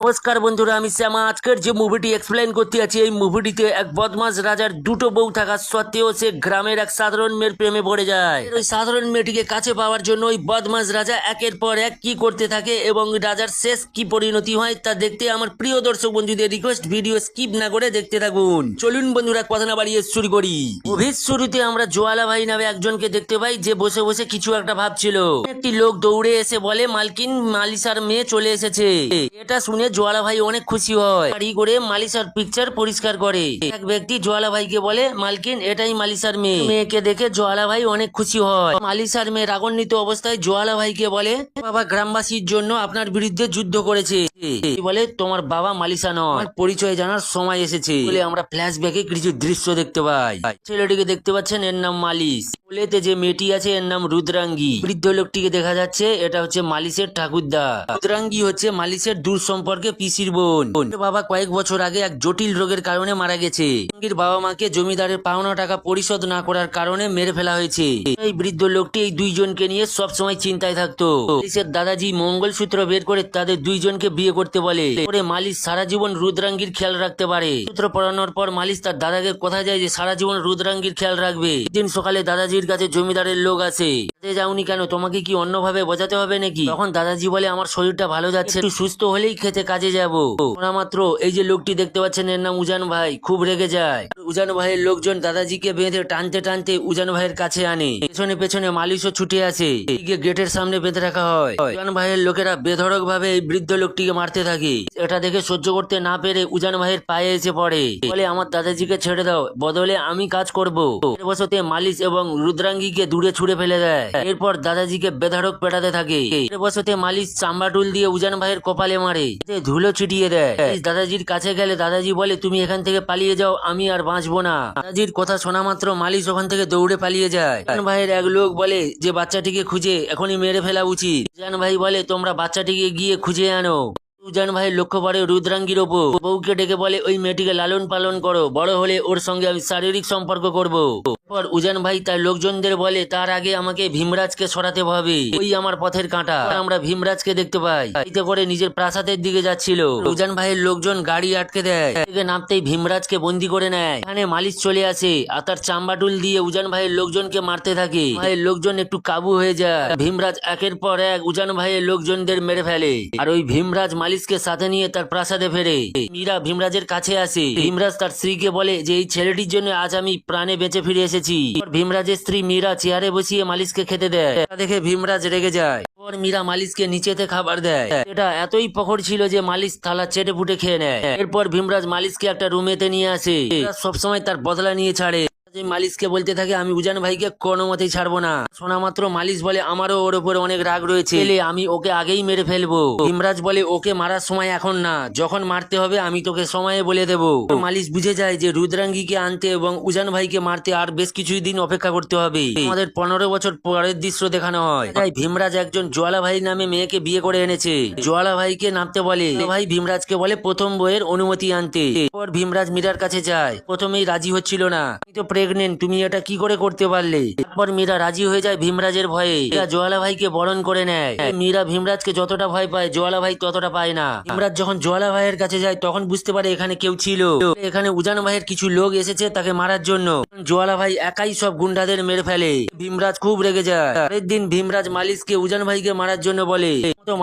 নমস্কার বন্ধুরা, আমি শ্যামা। আজকের যে মুভিটি এক্সপ্লেন করতে আছি, এই মুভিটিতে এক বদমাস রাজার দুটো বউ থাকা সত্ত্বেও সে গ্রামের এক সাধারণ মেয়ের প্রেমে পড়ে যায়। ওই সাধারণ মেয়েটিকে কাছে পাওয়ার জন্য ওই বদমাস রাজা একের পর এক কি করতে থাকে এবং রাজার শেষ কি পরিণতি হয় তা দেখতে আমার প্রিয় দর্শক বন্ধুদের রিকোয়েস্ট, ভিডিও স্কিপ না করে দেখতে থাকুন। চলুন বন্ধুরা, কথা না বাড়িয়ে শুরু করি। মুভির শুরুতে আমরা জোয়ালা ভাই নামে একজনকে দেখতে পাই, যে বসে বসে কিছু একটা ভাবছিল। একটি লোক দৌড়ে এসে বলে, মালকিন, মালিসার মেয়ে চলে এসেছে। এটা শুনে জোয়ালা ভাই অনেক খুশি হয়। গাড়ি করে মালিসার পিকচার পরিষ্কার করে। এক ব্যক্তি জোয়ালা ভাইকে বলে, মালকিন, এটাই মালিসার মেয়ে। মেয়েকে দেখে জোয়ালা ভাই অনেক খুশি হয়। মালিসার মেয়ে রাগান্বিত অবস্থায় জোয়ালা ভাইকে বলে, বাবা গ্রামবাসীর জন্য আপনার বিরুদ্ধে যুদ্ধ করেছে। বলে, তোমার বাবা মালিসা নয়, পরিচয় জানার সময় এসেছে। বলে আমরা ফ্ল্যাশব্যাকে কিছু দৃশ্য দেখতে পাই। ছেলেটিকে দেখতে পাচ্ছেন, এর নাম মালিশ। কোলেতে যে মেয়েটি আছে এর নাম রুদ্রাঙ্গী। বৃদ্ধ লোকটিকে দেখা যাচ্ছে, এটা হচ্ছে মালিশের ঠাকুরদা। রুদ্রাঙ্গী হচ্ছে মালিশের দূর সম্পর্কে পিসির বোন। বাবা কয়েক বছর আগে এক জটিল রোগের কারণে মারা গেছে। রুদ্রাঙ্গীর বাবা মাকে জমিদারের পাওনা টাকা পরিশোধ না করার কারণে মেরে ফেলা হয়েছে। এই বৃদ্ধ লোকটি এই দুইজনকে নিয়ে সবসময় চিন্তায় থাকতো। মালিশের দাদাজি মঙ্গলসূত্র বের করে তাদের দুইজনকে বিয়ে করতে বলে। পরে মালিশ সারা জীবন রুদ্রাঙ্গীর খেয়াল রাখতে পারে। সূত্র পড়ানোর পর মালিশ তার দাদাকে কথা যায় যে সারা জীবন রুদ্রাঙ্গীর খেয়াল রাখবে। দিন সকালে দাদাজির কাছে জমিদারের লোক আসে। যাওনি কেন? তোমাকে কি অন্যভাবে বোঝাতে হবে নাকি? তখন দাদাজি বলে, আমার শরীরটা ভালো যাচ্ছে, একটু সুস্থ হলেই খেতে কাজে যাবো। ওরা মাত্র এই যে লোকটি দেখতে পাচ্ছেন, এর নাম উজান ভাই, খুব রেগে যায়। উজান ভাইয়ের লোকজন দাদাজিকে বেঁধে টানতে টানতে উজান ভাইয়ের কাছে আনে। পেছনে পেছনে মালিশও ছুটে আসে। গেটের সামনে বেঁধে রাখা হয়। উজান ভাইয়ের লোকেরা বেধড়ক ভাবে এই বৃদ্ধ লোকটিকে মারতে থাকে। এটা দেখে সহ্য করতে না পেরে উজান ভাইয়ের পায়ে এসে পড়ে। বলে, আমার দাদাজিকে ছেড়ে দাও, বদলে আমি কাজ করবো। বসতে মালিশ এবং রুদ্রাঙ্গীকে দূরে ছুড়ে ফেলে দেয়। এরপর দাদাজিকে বেধড়ক পেটাতে থাকে। বসতে মালিশ চাম্বাটুল দিয়ে উজান ভাইয়ের কপালে মারে, ধুলো ছিটিয়ে দেয়। দাদাজির কাছে গেলে দাদাজি বলে, তুমি এখান থেকে পালিয়ে যাও, আমি আর বাঁচবো না। দাদাজির কথা শোনা মাত্র মালিশ ওখান থেকে দৌড়ে পালিয়ে যায়। উজান ভাইয়ের এক লোক বলে যে বাচ্চাটিকে খুঁজে এখনই মেরে ফেলা উচিত। উজান ভাই বলে, তোমরা বাচ্চাটিকে গিয়ে খুঁজে আনো। উজান ভাই লক্ষ্য করে রুদ্রাঙ্গীর ওপর। বউকে ডেকে বলে, ওই মেয়েটিকে লালন পালন করো, বড় হলে ওর সঙ্গে আমি শারীরিক সম্পর্ক করব। পর উজান ভাই তার লোকজনদের বলে, তার আগে আমাকে ভীমরাজকে সরাতে হবে, ওই আমার পথের কাঁটা। আমরা ভীমরাজকে দেখতে পাই গাড়িতে করে নিজের প্রাসাদের দিকে যাচ্ছিল। উজান ভাইয়ের লোকজন গাড়ি আটকে দেয়। নামতেই ভীমরাজকে বন্দি করে নেয়। এখানে মালিশ চলে আসে আর তার চাম্বাটুল দিয়ে উজান ভাইয়ের লোকজনকে মারতে থাকে। ভাইয়ের লোকজন একটু কাবু হয়ে যায়। ভীমরাজ একের পর এক উজান ভাইয়ের লোকজনদের মেরে ফেলে। আর ওই ভীমরাজ মালিশকে সাথে নিয়ে তার প্রাসাদে ফেরে। মীরা ভীমরাজের কাছে আসে। ভীমরাজ তার স্ত্রীকে বলে যে এই ছেলেটির জন্য আজ আমি প্রাণে বেঁচে ফিরে এসেছি। ভীমরাজের স্ত্রী মীরা চেয়ারে বসিয়ে মালিশকে খেতে দেয়। দেখে ভীমরাজ রেগে যায়। পর মীরা মালিশকে নিচেতে খাবার দেয়। এটা এতই প্রখর ছিল যে মালিশ থালা চেটে পুটে খেয়ে নেয়। এরপর ভীমরাজ মালিশকে একটা রুমেতে নিয়ে আসে। সবসময় তার বদলা নিয়ে ছাড়ে। মালিশকে বলতে থাকে, আমি উজান ভাইকে কোনো মতেই ছাড়বো না। শোনা মাত্র মালিশ বলে, আমারও ওর উপরে অনেক রাগ রয়েছে, আমি ওকে আগেই মেরে ফেলবো। ভীমরাজ বলে, ওকে মারার সময় এখন না, যখন মারতে হবে আমি তোকে সময়ে বলে দেবো। মালিশ বুঝে যায় যে রুদ্রাঙ্গীকে আনতে এবং উজান ভাইকে মারতে আর বেশ কিছুদিন অপেক্ষা করতে হবে। আমাদের 15 বছর পরের দৃশ্য দেখানো হয়। তাই ভীমরাজ একজন জোয়ালা ভাই নামে মেয়েকে বিয়ে করে এনেছে। জোয়ালা ভাইকে নামতে বলে। ভাই ভীমরাজকে বলে প্রথম বইয়ের অনুমতি আনতে। পর ভীমরাজ মীরার কাছে যায়। প্রথমেই রাজি হচ্ছিল না, প্রেগনেন্ট, তুমি এটা কি করে করতে পারলে? তারপর মীরা রাজি হয়ে যায় ভীমরাজের ভয়ে। জোয়ালা ভাইকে বরণ করে নেয়। মীরা ভীমরাজকে যতটা ভয় পায় জোয়ালা ভাই ততটা পায় না। ভীমরাজ যখন জোয়ালা ভাইয়ের কাছে যায় তখন বুঝতে পারে এখানে কেউ ছিল। এখানে উজান ভাইয়ের কিছু লোক এসেছে তাকে মারার জন্য। জোয়ালা ভাই একাই সব গুন্ডাদের মেরে ফেলে। ভীমরাজ খুব রেগে যায়। পরের দিন ভীমরাজ মালিশকে উজান ভাইকে মারার জন্য বলে।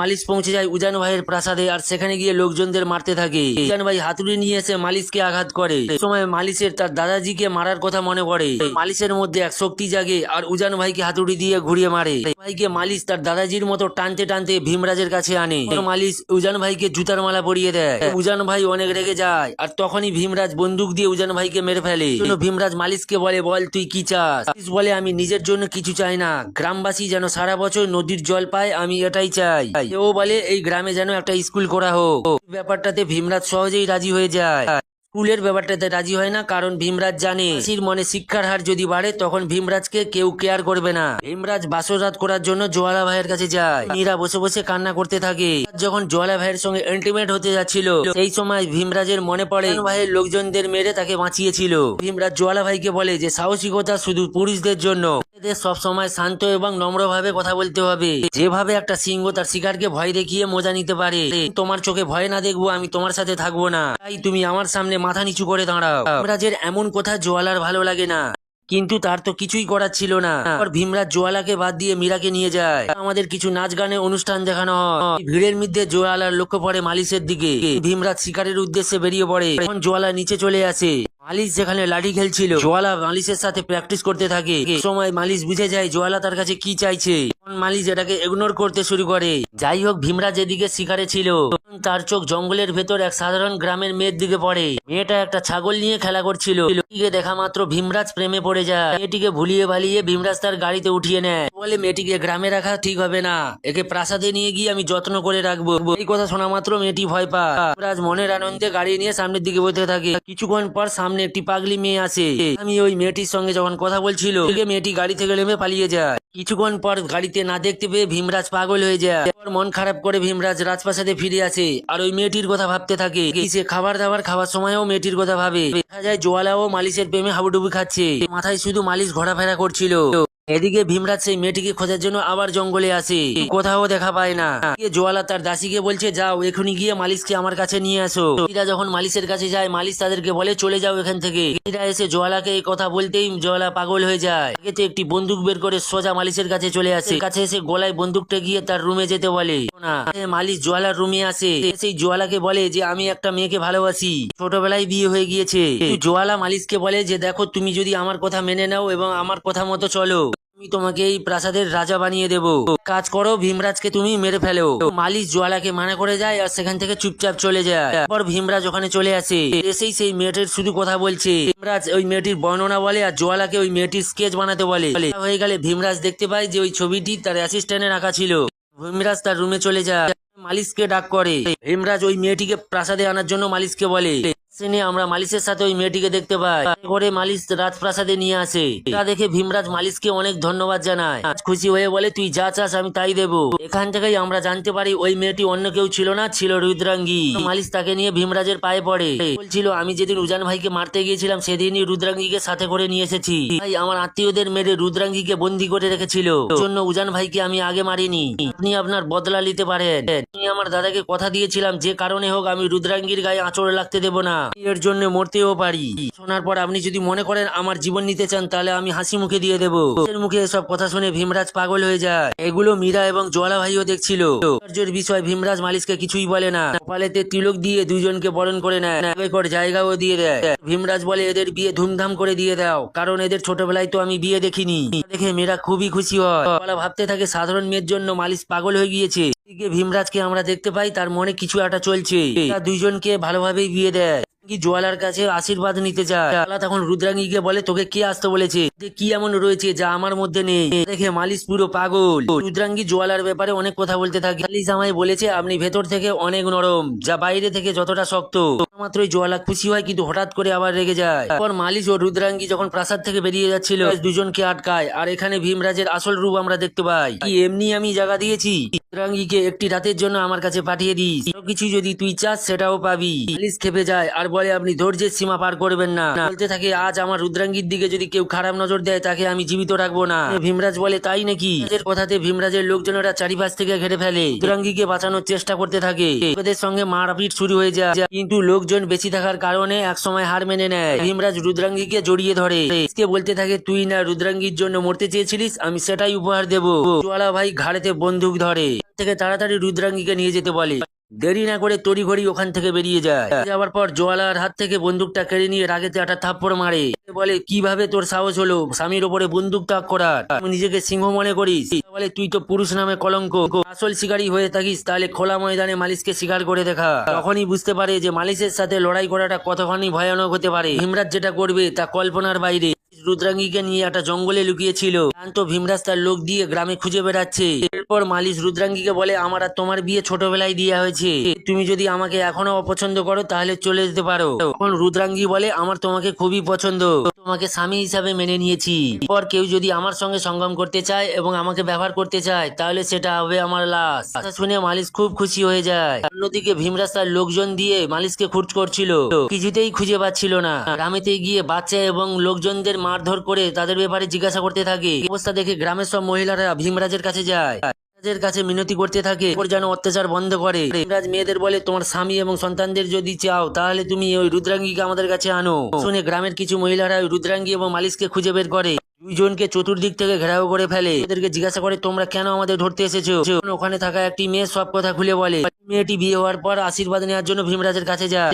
মালিশ পৌঁছে যায় উজান ভাইয়ের প্রাসাদে আর সেখানে গিয়ে লোকজনদের মারতে থাকে। উজান ভাই হাতুড়ি নিয়ে এসে মালিশকে আঘাত করে। সময় মালিশের তার দাদাজিকে মারার কথা মনে পড়ে। মালিশের মধ্যে এক শক্তি জাগে আর উজান ভাইকে হাতুড়ি দিয়ে ঘুরিয়ে মারে। ভাইকে মালিশ তার দাদাজির মতো টানতে টানতে ভীমরাজের কাছে আনে। মালিশ উজান ভাইকে জুতার মালা পরিয়ে দেয়। উজান ভাই অনেক রেগে যায় আর তখনই ভীমরাজ বন্দুক দিয়ে উজান ভাইকে মেরে ফেলে। ভীমরাজ মালিশকে বলে, বল তুই কি চাস? মালিশ বলে, আমি নিজের জন্য কিছু চাই না, গ্রামবাসী যেন সারা বছর নদীর জল পায়, আমি এটাই চাই। ও বলে, এই গ্রামে যেন একটা স্কুল করা হোক। ব্যাপারটাতে ভীমরাজ সহজেই রাজি হয়ে যায়। স্কুলের ব্যাপারটাতে রাজি হয় না, কারণ ভীমরাজ জানে মনে শিক্ষার হার যদি বাড়ে তখন ভীমরাজকে কেউ কেয়ার করবে না। ভীমরাজ বাসরাত করার জন্য জোয়ালা ভাইয়ের কাছে যায়। মীরা বসে বসে কান্না করতে থাকে। যখন জোয়ালা ভাইয়ের সঙ্গে ইন্টিমেট হতে যাচ্ছিল সেই সময় ভীমরাজের মনে পড়ে ভাইয়ের লোকজনদের মেরে তাকে বাঁচিয়েছিল। ভীমরাজ জোয়ালা ভাইকে বলে যে সাহসিকতা শুধু পুরুষদের জন্য, এদের সবসময় শান্ত এবং নম্রভাবে কথা বলতে হবে। যেভাবে একটা সিংহ তার শিকারকে ভয় দেখিয়ে মজা নিতে পারে, তোমার চোখে ভয় না দেখবো আমি তোমার সাথে থাকবো না, তাই তুমি আমার সামনে মাথা নিচু করে দাঁড়াও। ভীমরাজের এমন কথা জোয়ালার ভালো লাগে না, কিন্তু তার তো কিছুই করার ছিল না। ভীমরাজ জোয়ালাকে বাদ দিয়ে মীরাকে নিয়ে যায়। আমাদের কিছু নাচ গানের অনুষ্ঠান দেখানো হয়। ভিড়ের মধ্যে জোয়ালার লক্ষ্য পড়ে মালিশের দিকে। ভীমরাজ শিকারের উদ্দেশ্যে বেরিয়ে পড়ে। এখন জোয়ালা নিচে চলে আসে। মালিশ যেখানে লাঠি খেলছিল, জোয়ালা মালিশের সাথে প্র্যাকটিস করতে থাকে। সময় মালিশ বুঝে যায় জোয়ালা তার কাছে কি চাইছে। মালিশ এটাকে ইগনোর করতে শুরু করে। যাই হোক, ভীমরাজ এদিকে শিকারে ছিল, তার চোখ জঙ্গলের ভেতর এক সাধারণ গ্রামের মেয়ের দিকে পড়ে। মেয়েটা একটা ছাগল নিয়ে খেলা করছিল। মেয়েটিকে দেখা মাত্র ভীমরাজ প্রেমে পড়ে যায়। মেয়েটিকে ভুলিয়ে ভালিয়ে ভীমরাজ তার গাড়িতে উঠিয়ে নেয়। বলে মেয়েটিকে গ্রামে রাখা ঠিক হবে না, একে প্রাসাদে নিয়ে গিয়ে আমি যত্ন করে রাখবো। এই কথা শোনা মাত্র মেয়েটি ভয় পায়। ভীমরাজ মনের আনন্দে গাড়ি নিয়ে সামনের দিকে বইতে থাকে। কিছুক্ষণ পর সামনে একটি পাগলি মেয়ে আসে। আমি ওই মেয়েটির সঙ্গে যখন কথা বলছিল, মেয়েটি গাড়ি থেকে নেমে পালিয়ে যায়। কিছুক্ষণ পর গাড়িতে না দেখতে পেয়ে ভীমরাজ পাগল হয়ে যায়। মন খারাপ করে ভীমরাজ রাজপ্রাসাদে ফিরে আসে আর ওই মেয়েটির কথা ভাবতে থাকে। সে খাবার দাবার খাওয়ার সময়ও মেয়েটির কথা ভাবে। দেখা যায় জোয়ালা ও মালিশের প্রেমে হাবুডুবু খাচ্ছে। মাথায় শুধু মালিশ ঘোরাফেরা করছিল। এদিকে ভীমরাজ সেই মেয়েটিকে খোঁজার জন্য আবার জঙ্গলে আসে, কোথাও দেখা পায় না। জোয়ালা তার দাসীকে বলছে, যাও এখনই গিয়ে মালিশকে আমার কাছে নিয়ে আসো। এরা যখন মালিশের কাছে যায়, মালিশ তাদেরকে বলে চলে যাও এখান থেকে। এরা এসে জোয়ালাকে এই কথা বলতেই জোয়ালা পাগল হয়ে যায়। এতে একটি বন্দুক বের করে সোজা মালিশের কাছে চলে আসে। কাছে এসে গলায় বন্দুকটা গিয়ে তার রুমে যেতে বলে। না, মালিশ জোয়ালার রুমে আসে। সেই জোয়ালাকে বলে যে আমি একটা মেয়েকে ভালোবাসি, ছোটবেলায় বিয়ে হয়ে গিয়েছে। জোয়ালা মালিশকে বলে যে দেখো, তুমি যদি আমার কথা মেনে নাও এবং আমার কথা মতো চলো, আমি তোমাকে এই প্রাসাদের রাজা বানিয়ে দেব। কাজ করো, ভীমরাজকে তুমি মেরে ফেলো। মালিশ জোয়ালাকে মানা করে যায় আর সেখান থেকে চুপচাপ চলে যায়। তারপর ভীমরাজ ওখানে চলে আসে। এসেই সেই মেয়েটির শুধু কথা বলছে। ভীমরাজ ওই মেয়েটির বর্ণনা বলে আর জোয়ালাকে ওই মেয়েটির স্কেচ বানাতে বলে। হয়ে গেলে ভীমরাজ দেখতে পায় যে ওই ছবিটি তার অ্যাসিস্ট্যান্টে রাখা ছিল। ভীমরাজ তার রুমে চলে যায়, মালিশকে ডাক করে। ভীমরাজ ওই মেয়েটিকে প্রাসাদে আনার জন্য মালিশকে বলে। আমরা মালিশের সাথে ওই মেয়েটিকে দেখতে পাই। করে মালিশ রাজপ্রাসাদে নিয়ে আসে। তা দেখে ভীমরাজ মালিশকে অনেক ধন্যবাদ জানায়। খুশি হয়ে বলে, তুই যা চাস আমি তাই দেবো। এখান থেকেই আমরা জানতে পারি ওই মেয়েটি অন্য কেউ ছিল না, ছিল রুদ্রাঙ্গী। মালিশ তাকে নিয়ে ভীমরাজের পায়ে পড়ে। বলছিল, আমি যেদিন উজান ভাইকে মারতে গিয়েছিলাম সেদিনই রুদ্রাঙ্গীকে সাথে করে নিয়ে এসেছি। ভাই আমার আত্মীয়দের মেরে রুদ্রাঙ্গীকে বন্দি করে রেখেছিল, জন্য উজান ভাইকে আমি আগে মারিনি। আপনি আপনার বদলা নিতে পারেন। আমি আমার দাদাকে কথা দিয়েছিলাম যে কারণে হোক আমি রুদ্রাঙ্গীর গায়ে আঁচড় লাগতে দেব না, এর জন্য মরতেও পারি। শোনার পর আপনি যদি মনে করেন আমার জীবন নিতে চান, তাহলে আমি হাসি মুখে দিয়ে দেবো। এর মুখে এসব কথা শুনে ভীমরাজ পাগল হয়ে যায়। এগুলো মীরা এবং জোয়ালা ভাইও দেখছিল। আশ্চর্যের বিষয়, ভীমরাজ মালিশকে কিছুই বলে না। কপালেতে তিলক দিয়ে দুজনকে বরণ করে নেয়, জায়গাও দিয়ে দেয়। ভীমরাজ বলে, এদের বিয়ে ধুমধাম করে দিয়ে দাও, কারণ এদের ছোটবেলায় তো আমি বিয়ে দেখিনি। দেখে মীরা খুবই খুশি হয়। ভাবতে থাকে সাধারণ মেয়ের জন্য মালিশ পাগল হয়ে গিয়েছে। ভীমরাজকে আমরা দেখতে পাই তার মনে কিছু একটা চলছে। দুইজনকে ভালোভাবেই বিয়ে দেয়। জোয়ালার কাছে আশীর্বাদ নিতে যায়। তখন রুদ্রাঙ্গীকে বলে, তোকে কে আসতে বলেছে? কি এমন রয়েছে যা আমার মধ্যে নেই? দেখে মালিশ পুরো পাগল। রুদ্রাঙ্গী জোয়ালার ব্যাপারে অনেক কথা বলতে থাকে। মালিশ আমায় বলেছে আপনি ভেতর থেকে অনেক নরম, যা বাইরে থেকে যতটা শক্ত। মাত্রই জোয়ালা খুশি হয়, কিন্তু হঠাৎ করে আবার রেগে যায়। পর মালিশ ও রুদ্রাঙ্গী যখন প্রাসাদ থেকে বেরিয়ে যাচ্ছিল, দুজনকে আটকায়। আর এখানে ভীমরাজের আসল রূপ আমরা দেখতে পাই। কি এমনি আমি জায়গা দিয়েছি? রুদ্রাঙ্গীকে একটি রাতের জন্য আমার কাছে পাঠিয়ে দিস, কিছু যদি তুই চাস সেটাও পাবি। মালিশ খেপে যায় আর বলে, আপনি ধৈর্যের সীমা পার করবেন না। বলতে থাকে, আজ আমার রুদ্রাঙ্গীর দিকে যদি কেউ খারাপ নজর দেয় তাকে আমি জীবিত রাখবো না। ভীমরাজ বলে, তাই নাকি? এর কথাতে ভীমরাজের লোকজনেরা চারিপাশ থেকে ঘিরে ফেলে। রুদ্রাঙ্গীকে বাঁচানোর চেষ্টা করতে থাকে। ওদের সঙ্গে মারপিট শুরু হয়ে যায়, কিন্তু লোকজন বেশি থাকার কারণে একসময় হার মেনে নেয়। ভীমরাজ রুদ্রাঙ্গীকে জড়িয়ে ধরে, বলতে থাকে, তুই না রুদ্রাঙ্গীর জন্য মরতে চেয়েছিলিস, আমি সেটাই উপহার দেবো। জোয়ালা ভাই ঘাড়েতে বন্দুক ধরে থেকে তাড়াতাড়ি রুদ্রাঙ্গীকে নিয়ে যেতে বলে। দেরি না করে তড়িঘড়ি ওখান থেকে বেরিয়ে যায়। যাওয়ার পর জোয়ালার হাত থেকে বন্দুকটা কেড়ে নিয়ে রাগেতে একটা থাপ্পড় মারে। বলে, কিভাবে তোর সাহস হলো স্বামীর ওপরে বন্দুক তাক করার? নিজেকে সিংহ মনে করিস? বলে, তুই তো পুরুষ নামে কলঙ্ক। আসল শিকারী হয়ে থাকিস তাহলে খোলা ময়দানে মালিশকে শিকার করে দেখা। তখনই বুঝতে পারে যে মালিশের সাথে লড়াই করাটা কতখানি ভয়ানক হতে পারে। ভীমরাজ যেটা করবে তা কল্পনার বাইরে। রুদ্রাঙ্গীকে নিয়ে একটা জঙ্গলে লুকিয়েছিল। শান্ত ভীমরাজ তার লোক দিয়ে গ্রামে খুঁজে বেড়াচ্ছে। এরপর মালিশ রুদ্রাঙ্গীকে বলে, আমার আর তোমার বিয়ে ছোটবেলায় দেওয়া হয়েছে, তুমি যদি আমাকে এখনো অপছন্দ করো তাহলে চলে যেতে পারো। তখন রুদ্রাঙ্গী বলে, আমার তোমাকে খুবই পছন্দ, আমাকে স্বামী হিসাবে মেনে নিয়েছি। এরপর কেউ যদি আমার সঙ্গে সঙ্গম করতে চায় এবং আমাকে ব্যবহার করতে চায় তাহলে সেটা হবে আমার লাশ। কথা শুনে মালিশ খুব খুশি হয়ে যায়। অন্যদিকে ভীমরাজ তার লোকজন দিয়ে মালিশকে খোঁজ করছিল, কিছুতেই খুঁজে পাচ্ছিল না। গ্রামেতে গিয়ে বাচ্চা এবং লোকজনদের মারধর করে তাদের ব্যাপারে জিজ্ঞাসা করতে থাকে। অবস্থা দেখে গ্রামের সব মহিলারা ভীমরাজের কাছে যায়, ভীমরাজের কাছে মিনতি করতে থাকে ওর যেন অত্যাচার বন্ধ করে। ভীমরাজ মেয়েদের বলে, তোমার স্বামী এবং সন্তানদের যদি চাও তাহলে তুমি ওই রুদ্রাঙ্গীকে আমাদের কাছে আনো। শুনে গ্রামের কিছু মহিলারা ওই রুদ্রাঙ্গী এবং মালিশকে খুঁজে বের করে, দুইজনকে চতুর্দিক থেকে ঘেরাও করে ফেলে। এদেরকে জিজ্ঞাসা করে, তোমরা কেন আমাদের ধরতে এসেছো? ওখানে থাকা একটি মেয়ে সব কথা খুলে বলে। মেয়েটি বিয়ে হওয়ার পর আশীর্বাদ নেওয়ার জন্য ভীমরাজের কাছে যায়।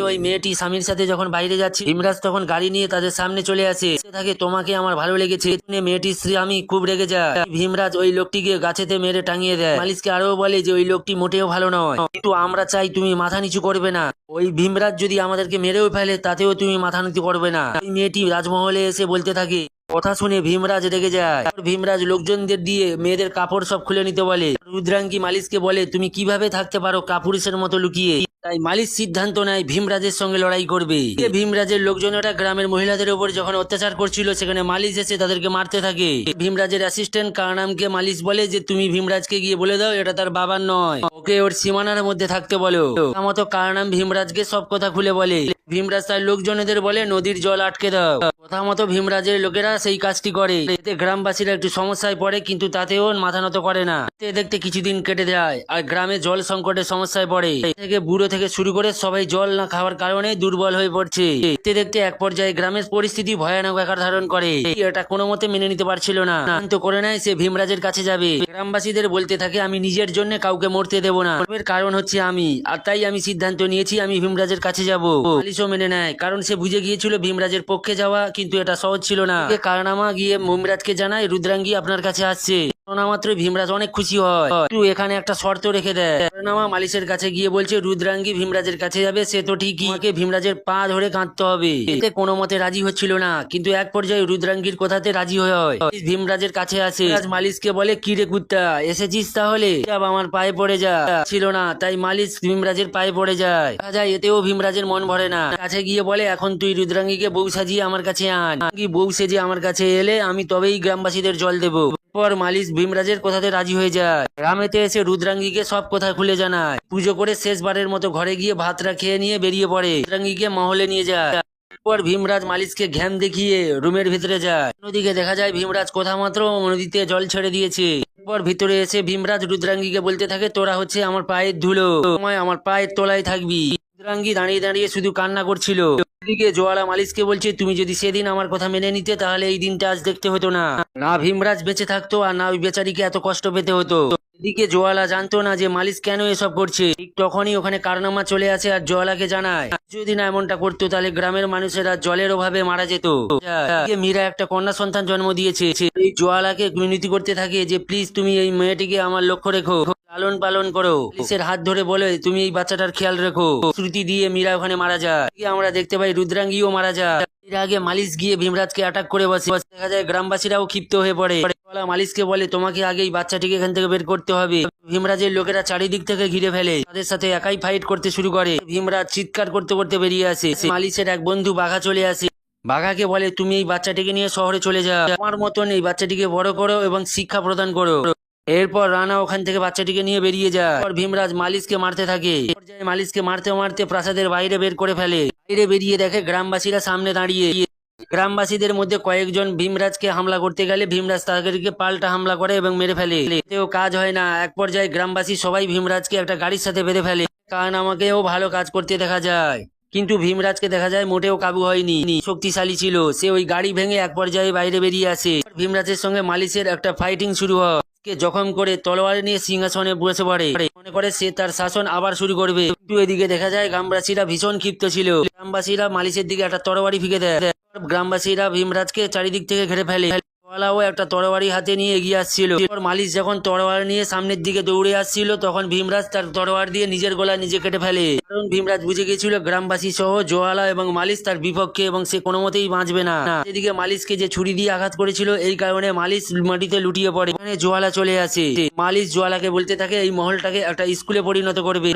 ওই মেয়েটি স্বামীর সাথে যখন বাইরে যাচ্ছে, ভীমরাজ তখন গাড়ি নিয়ে তাদের সামনে চলে আসে। থাকে, তোমাকে আমার ভালো লেগেছে। মেয়েটির স্ত্রী আমি খুব রেগে যায়। ভীমরাজ ওই লোকটিকে গাছেতে মেরে টাঙিয়ে দেয়। মালিশকে আরো বলে যে ওই লোকটি মোটেও ভালো নয়, কিন্তু আমরা চাই তুমি মাথা নিচু করবে না। ওই ভীমরাজ যদি আমাদেরকে মেরেও ফেলে তাতেও তুমি মাথা নিচু করবে না। ওই মেয়েটি রাজমহলে এসে বলতে থাকে। কথা শুনে ভীমরাজ রেগে যায়। ভীমরাজ লোকজনদের দিয়ে মেয়েদের কাপড় সব খুলে নিতে বলে। রুদ্রাঙ্গী মালিশকে বলে, তুমি কিভাবে থাকতে পারো কাপুরুষের মতো লুকিয়ে? তাই মালিশ সিদ্ধান্ত নেয় ভীমরাজের সঙ্গে লড়াই করবে। ভীমরাজের লোকজনেরা গ্রামের মহিলাদের উপর যখন অত্যাচার করছিল সেখানে মালিশ এসে তাদেরকে মারতে থাকে। ভীমরাজের অ্যাসিস্ট্যান্ট কারনামকে মালিশ বলে যে তুমি ভীমরাজকে গিয়ে বলে দাও এটা তার বাবার নয়, ওকে ওর সীমানার মধ্যে থাকতে বলো। মতো কারনাম ভীমরাজকে সব কথা খুলে বলে। ভীমরাজ তার লোকজনেদের বলে নদীর জল আটকে দাও। কথা মতো ভীমরাজের লোকেরা সেই কাজটি করে। এতে গ্রামবাসীরা একটু সমস্যায় পড়ে, কিন্তু তাতেও মাথা নত করে না। দেখতে কিছুদিন কেটে যায় আর গ্রামে জল সংকটের সমস্যায় পড়ে। থেকে বুড়ো থেকে শুরু করে সবাই জল না খাওয়ার কারণে দুর্বল হয়ে পড়ছে। দেখতে দেখতে এক পর্যায়ে গ্রামের পরিস্থিতি ভয়ানক আকার ধারণ করে। এটা কোনো মতে মেনে নিতে পারছিল না, তো করে নেয় সে ভীমরাজের কাছে যাবে। গ্রামবাসীদের বলতে থাকে, আমি নিজের জন্য কাউকে মরতে দেব না, এর কারণ হচ্ছে আমি, আর তাই আমি সিদ্ধান্ত নিয়েছি আমি ভীমরাজের কাছে যাব। মালিশও মেনে নেয়, কারণ সে বুঝে গিয়েছিল ভীমরাজের পক্ষে যাওয়া কিন্তু এটা সহজ ছিল না। কারনামা গিয়ে ভীমরাজকে জানায় রুদ্রাঙ্গী আপনার কাছে আসছে। মাত্র ভীমরাজ অনেক খুশি হয়, কিন্তু এখানে একটা শর্ত রেখে দেয়। কারনামা মালিশের কাছে গিয়ে বলছে রুদ্রাঙ্গী ভীমরাজের কাছে যাবে, সে তো ঠিকই, ভীমরাজের পা ধরে কাঁদতে হবে। এতে কোনো মতে রাজি হচ্ছিল না, কিন্তু এক পর্যায়ে রুদ্রাঙ্গীর কথাতে রাজি হয়। ভীমরাজের কাছে আসে। মালিশকে বলে, কি রে কুত্তা, এসেছিস তাহলে আমার পায়ে পড়ে যা। ছিল না, তাই মালিশ ভীমরাজের পায়ে পড়ে যায়। এতেও ভীমরাজের মন ভরে না। কাছে গিয়ে বলে, এখন তুই রুদ্রাঙ্গীকে বউ সাজিয়ে আমার কাছে আন। বউ সেজে আমার কাছে এলে আমি তবেই গ্রামবাসীদের জল দেবো। পর মালিশ ভীমরাজের কথাতে রাজি হয়ে যায়। গ্রামেতে এসে রুদ্রাঙ্গীকে সব কথা খুলে জানায়। পুজো করে শেষবারের মতো ঘরে গিয়ে ভাতটা খেয়ে নিয়ে বেরিয়ে পড়ে। রুদ্রাঙ্গীকে মহলে নিয়ে যায়। পর ভীমরাজ মালিশকে ঘ্যাম দেখিয়ে রুমের ভিতরে যায়। অন্যদিকে দেখা যায় ভীমরাজ কথা মাত্র নদীতে জল ছেড়ে দিয়েছে। এরপর ভিতরে এসে ভীমরাজ রুদ্রাঙ্গীকে বলতে থাকে, তোরা হচ্ছে আমার পায়ের ধুলো, সময় আমার পায়ের তলায় থাকবি। রুদ্রাঙ্গী দাঁড়িয়ে দাঁড়িয়ে শুধু কান্না করছিল। এদিকে জোয়ালা মালিশকে বলছে, তুমি যদি সেদিন আমার কথা মেনে নিতে তাহলে এই দিনটা আজ দেখতে হতো না। না ভীমরাজ বেঁচে থাকতো আর না ওই বেচারিকে এত কষ্ট পেতে হতো। এদিকে জোয়ালা জানতো না যে মালিশ কেন এসব করছে। ঠিক তখনই ওখানে কারনামা চলে আসে আর জোয়ালাকে জানায় যদি না এমনটা করতো তাহলে গ্রামের মানুষেরা জলের অভাবে মারা যেত। মীরা একটা কন্যা সন্তান জন্ম দিয়েছে। এই জোয়ালাকে মিনতি করতে থাকে যে প্লিজ তুমি এই মেয়েটিকে আমার লক্ষ্য রেখো, লালন পালন করো। পুলিশের হাত ধরে বলে তুমি এই বাচ্চাটার খেয়াল রেখো। শ্রুতি দিয়ে মীরা ওখানে মারা যায়। আমরা দেখতে পাই রুদ্রাঙ্গীও মারা যায়। এর আগে মালিশ গিয়ে ভীমরাজকে অ্যাটাক করে বসে। দেখা যায় গ্রামবাসীরাও ক্ষিপ্ত হয়ে পড়ে। মালিশকে বলে তোমাকে আগে এই বাচ্চাটিকে এখান থেকে বের করতে হবে। ভীমরাজের লোকেরা চারিদিক থেকে ঘিরে ফেলে, তাদের সাথে একাই ফাইট করতে শুরু করে। ভীমরাজ চিৎকার করতে করতে বেরিয়ে আসে। মালিশের এক বন্ধু বাঘা চলে আসে। বাঘাকে বলে তুমি এই বাচ্চাটিকে নিয়ে শহরে চলে যাও, আমার মতন এই বাচ্চাটিকে বড় করো এবং শিক্ষা প্রদান করো। এরপর রানা ওখান থেকে বাচ্চাটিকে নিয়ে বেরিয়ে যায়। ভীমরাজ মালিশকে মারতে থাকে। মালিশকে মারতে মারতে প্রাসাদের বাইরে বের করে ফেলে। বাইরে বেরিয়ে দেখে গ্রামবাসীরা সামনে দাঁড়িয়ে। গ্রামবাসীদের মধ্যে কয়েকজন ভীমরাজকে হামলা করতে গেলে ভীমরাজ তাদেরকে পাল্টা হামলা করে এবং মেরে ফেলে। এতেও কাজ হয় না। এক পর্যায়ে গ্রামবাসী সবাই ভীমরাজকে একটা গাড়ির সাথে বেঁধে ফেলে। কারণ আমাকেও ভালো কাজ করতে দেখা যায়, কিন্তু ভীমরাজকে দেখা যায় মোটেও কাবু হয়নি, শক্তিশালী ছিল। সে ওই গাড়ি ভেঙে এক পর্যায়ে বাইরে বেরিয়ে আসে। ভীমরাজের সঙ্গে মালিশের একটা ফাইটিং শুরু হয়। জখম করে তলোয়ার নিয়ে সিংহাসনে বসে পড়ে। মনে করে সে তার শাসন আবার শুরু করবে, কিন্তু এদিকে দেখা যায় গ্রামবাসীরা ভীষণ ক্ষিপ্ত ছিল। গ্রামবাসীরা মালিশের দিকে একটা তরবারি ফিকে দেয়। গ্রামবাসীরা ভীমরাজকে চারিদিক থেকে ঘিরে ফেলে। ওয়ালাও একটা তরবারি হাতে নিয়ে এগিয়ে আসছিল। মালিশ যখন তরোয়ার নিয়ে সামনের দিকে দৌড়ে আসছিল তখন ভীমরাজ তার তরোয়ার দিয়ে নিজের গলা নিজে কেটে ফেলে। কারণ ভীমরাজ বুঝে গেছিল গ্রামবাসী সহ জোয়ালা এবং মালিশ তার বিপক্ষে এবং সে কোনো মতেই বাঁচবে না। এদিকে মালিশকে যে ছুরি দিয়ে আঘাত করেছিল এই কারণে মালিশ মাটিতে লুটিয়ে পড়ে। জোয়ালা চলে আসে। মালিশ জোয়ালাকে বলতে থাকে এই মহলটাকে একটা স্কুলে পরিণত করবে।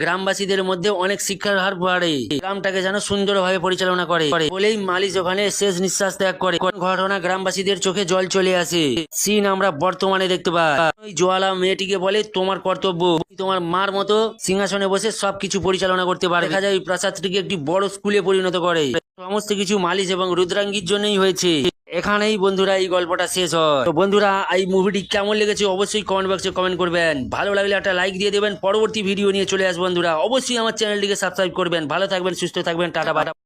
গ্রামবাসীদের মধ্যে অনেক শিক্ষার হার বাড়ে, গ্রামটাকে যেন সুন্দরভাবে পরিচালনা করে বলেই মালিশ ওখানে শেষ নিঃশ্বাস ত্যাগ করে। কোন ঘটনা গ্রামবাসীদের চোখে জল চলে আসে সিন আমরা বর্তমানে দেখতে পাই। ওই জোয়ালা মেয়েটিকে বলে তোমার কর্তব্য তোমার মার মতো সিংহাসনে বসে সবকিছু পরিচালনা করতে পারে। দেখা যায় ওই প্রাসাদটিকে একটি বড় স্কুলে পরিণত করে। সমস্ত কিছু মালিশ এবং রুদ্রাঙ্গীর জন্যই হয়েছে। এখানেই বন্ধুরা এই গল্পটা শেষ হয়। তো বন্ধুরা এই মুভিটি কেমন লেগেছে অবশ্যই কমেন্ট বক্সে কমেন্ট করবেন। ভালো লাগলে একটা লাইক দিয়ে দেবেন। পরবর্তী ভিডিও নিয়ে চলে আসবো বন্ধুরা। অবশ্যই আমার চ্যানেলটিকে সাবস্ক্রাইব করবেন। ভালো থাকবেন, সুস্থ থাকবেন, টাটা বাটা।